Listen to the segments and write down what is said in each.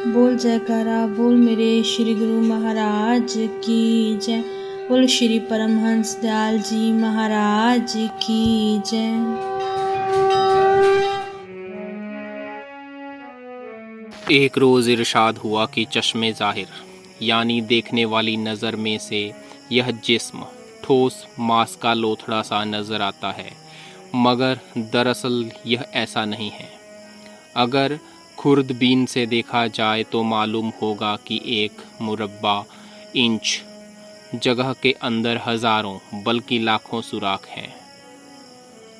बोल जयकारा बोल मेरे श्री गुरु महाराज की जय। बोल श्री परमहंस दयाल जी महाराज की जय। एक रोज़ इरशाद हुआ कि चश्मे ज़ाहिर यानी देखने वाली नज़र में से यह जिस्म ठोस मांस का लोथड़ा सा नज़र आता है, मगर दरअसल यह ऐसा नहीं है। अगर खुर्दबीन से देखा जाए तो मालूम होगा कि एक मुरब्बा इंच जगह के अंदर हज़ारों बल्कि लाखों सुराख हैं।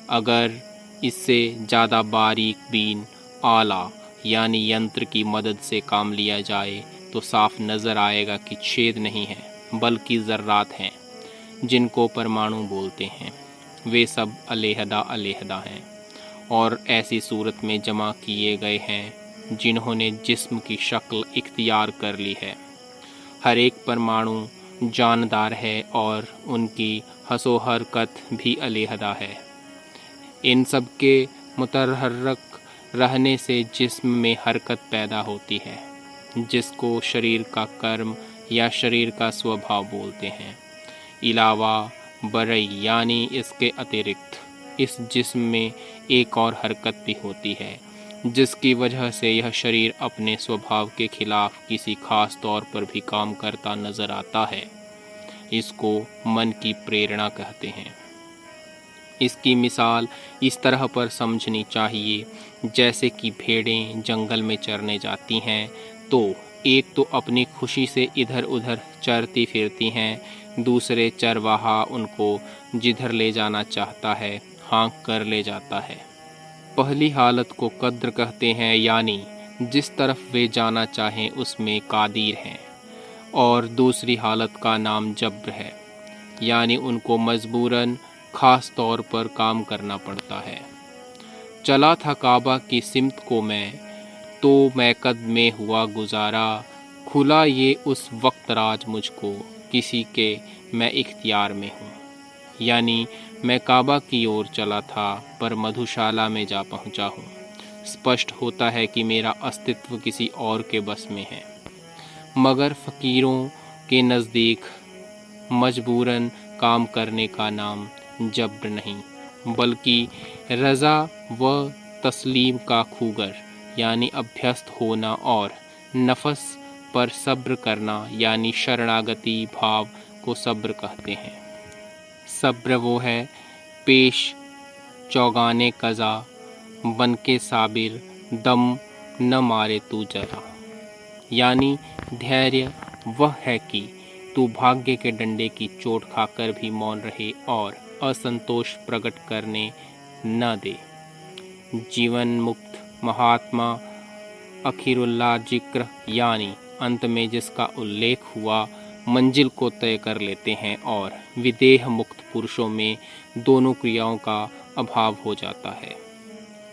अगर इससे ज़्यादा बारीक बीन आला यानी यंत्र की मदद से काम लिया जाए तो साफ नज़र आएगा कि छेद नहीं है बल्कि ज़र्रात हैं, जिनको परमाणु बोलते हैं। वे सब अलहदा अलहदा हैं और ऐसी सूरत में जमा किए गए हैं जिन्होंने जिस्म की शक्ल इख्तियार कर ली है। हर एक परमाणु जानदार है और उनकी हसो हरकत भी अलहदा है। इन सब के मुतहर्रक रहने से जिस्म में हरकत पैदा होती है, जिसको शरीर का कर्म या शरीर का स्वभाव बोलते हैं। इलावा बरई यानी इसके अतिरिक्त इस जिस्म में एक और हरकत भी होती है, जिसकी वजह से यह शरीर अपने स्वभाव के खिलाफ किसी खास तौर पर भी काम करता नज़र आता है। इसको मन की प्रेरणा कहते हैं। इसकी मिसाल इस तरह पर समझनी चाहिए, जैसे कि भेड़ें जंगल में चरने जाती हैं तो एक तो अपनी खुशी से इधर उधर चरती फिरती हैं, दूसरे चरवाहा उनको जिधर ले जाना चाहता है हाँक कर ले जाता है। पहली हालत को कद्र कहते हैं, यानी जिस तरफ वे जाना चाहें उसमें कादिर हैं, और दूसरी हालत का नाम जब्र है, यानी उनको मजबूरन ख़ास तौर पर काम करना पड़ता है। चला था काबा की सिमत को मैं, तो मैं कद में हुआ गुजारा, खुला ये उस वक्त राज मुझको, किसी के मैं इख्तियार में हूँ। यानी मैं काबा की ओर चला था पर मधुशाला में जा पहुँचा हूँ। स्पष्ट होता है कि मेरा अस्तित्व किसी और के बस में है, मगर फ़कीरों के नज़दीक मजबूरन काम करने का नाम जब्र नहीं बल्कि रज़ा व तस्लीम का खूगर यानी अभ्यस्त होना और नफस पर सब्र करना यानी शरणागति भाव को सब्र कहते हैं। सब्र वो है पेश चौगाने कज़ा बन के साबिर दम न मारे तू जरा, यानी धैर्य वह है कि तू भाग्य के डंडे की चोट खाकर भी मौन रहे और असंतोष प्रकट करने न दे। जीवन मुक्त महात्मा अखिरुल्लाह जिक्र यानी अंत में जिसका उल्लेख हुआ मंजिल को तय कर लेते हैं, और विदेह मुक्त पुरुषों में दोनों क्रियाओं का अभाव हो जाता है।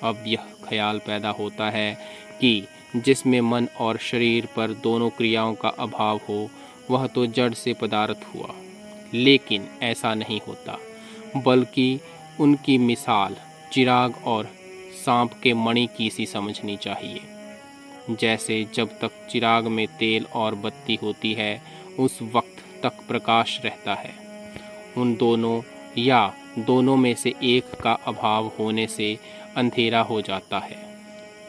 अब यह ख्याल पैदा होता है कि जिसमें मन और शरीर पर दोनों क्रियाओं का अभाव हो वह तो जड़ से पदार्थ हुआ, लेकिन ऐसा नहीं होता, बल्कि उनकी मिसाल चिराग और सांप के मणि की सी समझनी चाहिए। जैसे जब तक चिराग में तेल और बत्ती होती है उस वक्त तक प्रकाश रहता है, उन दोनों या दोनों में से एक का अभाव होने से अंधेरा हो जाता है।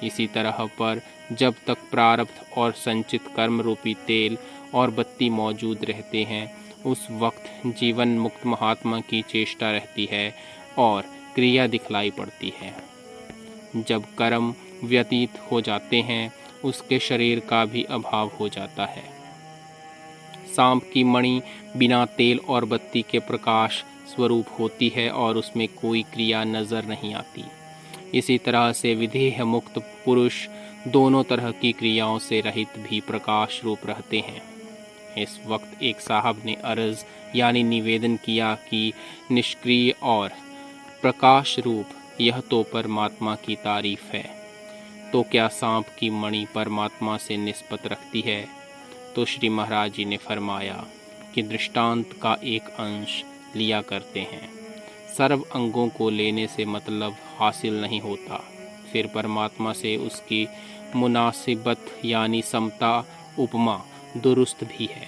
इसी तरह पर जब तक प्रारब्ध और संचित कर्म रूपी तेल और बत्ती मौजूद रहते हैं उस वक्त जीवन मुक्त महात्मा की चेष्टा रहती है और क्रिया दिखलाई पड़ती है। जब कर्म व्यतीत हो जाते हैं उसके शरीर का भी अभाव हो जाता है। सांप की मणि बिना तेल और बत्ती के प्रकाश स्वरूप होती है और उसमें कोई क्रिया नज़र नहीं आती। इसी तरह से विदेह मुक्त पुरुष दोनों तरह की क्रियाओं से रहित भी प्रकाश रूप रहते हैं। इस वक्त एक साहब ने अर्ज यानी निवेदन किया कि निष्क्रिय और प्रकाश रूप यह तो परमात्मा की तारीफ है, तो क्या सांप की मणि परमात्मा से निस्बत रखती है? तो श्री महाराज जी ने फरमाया कि दृष्टांत का एक अंश लिया करते हैं, सर्व अंगों को लेने से मतलब हासिल नहीं होता। फिर परमात्मा से उसकी मुनासिबत यानी समता उपमा दुरुस्त भी है,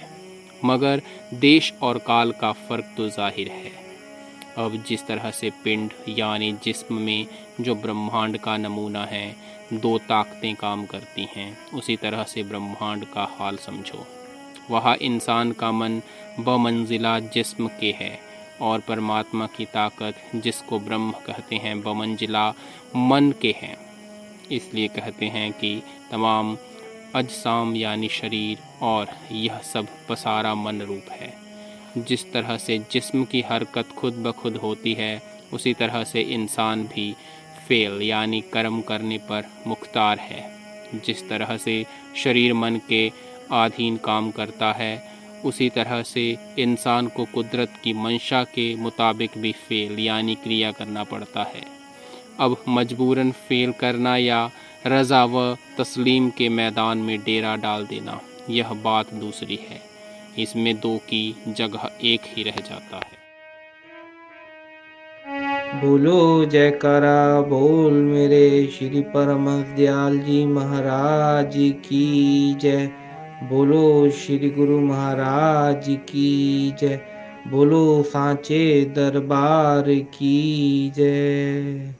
मगर देश और काल का फ़र्क तो जाहिर है। अब जिस तरह से पिंड यानी जिस्म में जो ब्रह्मांड का नमूना है दो ताकतें काम करती हैं, उसी तरह से ब्रह्मांड का हाल समझो। वहाँ इंसान का मन बमंजिला जिस्म के है और परमात्मा की ताकत जिसको ब्रह्म कहते हैं बमंजिला मन के हैं। इसलिए कहते हैं कि तमाम अजसाम यानी शरीर और यह सब पसारा मन रूप है। जिस तरह से जिस्म की हरकत खुद ब खुद होती है, उसी तरह से इंसान भी फेल यानी कर्म करने पर मुख्तार है। जिस तरह से शरीर मन के अधीन काम करता है, उसी तरह से इंसान को कुदरत की मंशा के मुताबिक भी फेल यानी क्रिया करना पड़ता है। अब मजबूरन फेल करना या रज़ा व तस्लीम के मैदान में डेरा डाल देना, यह बात दूसरी है। इसमें दो की जगह एक ही रह जाता है। बोलो जयकारा बोल मेरे श्री परमहंस दयाल जी महाराज की जय। बोलो श्री गुरु महाराज की जय। बोलो सांचे दरबार की जय।